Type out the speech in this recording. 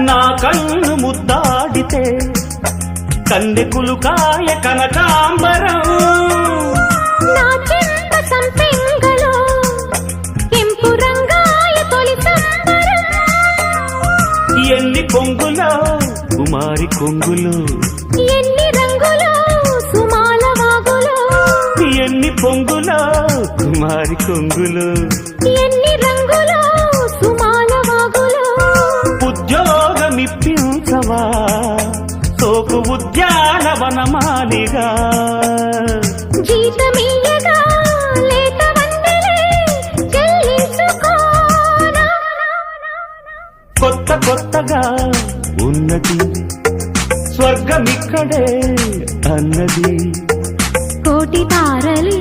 నా కన్ను ముద్దాడితే కన్నెకులు కాయ కనకాంబరం నా చెంప సంపెంగలో కెంపు రంగాయ తొలి సంబరం ఎన్ని కొంగులో కుమారి కొంగులు ఎన్ని రంగులో సుమాల వాగులో ఎన్ని పొంగులో కుమారి కొంగులు ఎన్ని రంగులో సుమాల వాగులో ఉద్యోగమిప్పించవా సోకు ఉద్యానవనమాలిగా జీతమీయగా లేత వందలే చెల్లించుకోనా కొత్త కొత్తగా ఉన్నది స్వర్గమిక్కడే అన్నది కోటి తారలే